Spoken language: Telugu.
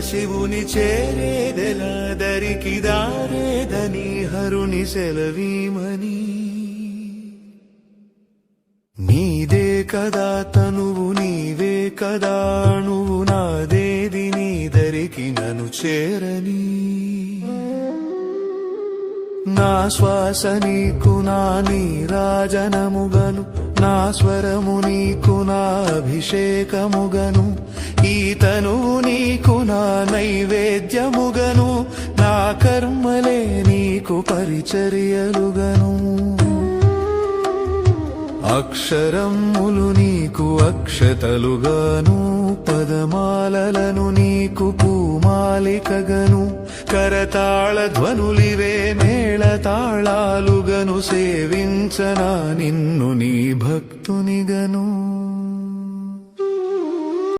శివుని చేరేదెలా దరికి దారేదని హరుని సెలవీమని నీదే కదా తనువు నీవే కదా నువ్వు నాదేది నీ దరికి నన్ను చేరని నా శ్వాస నీకు నా నీరాజనముగను నా స్వరము నీకు నా అభిషేకముగను ఈ తనువు నీకు నా నైవేద్యముగను నా కర్మలే నీకు పరిచర్యలుగను అక్షరములు నీకు అక్షతలుగాను పదమాలలను నీకు పూమాలికగను కరతాళ ధ్వనులివే మేళ తాళాలుగను సేవించనా నిన్ను నీ భక్తునిగను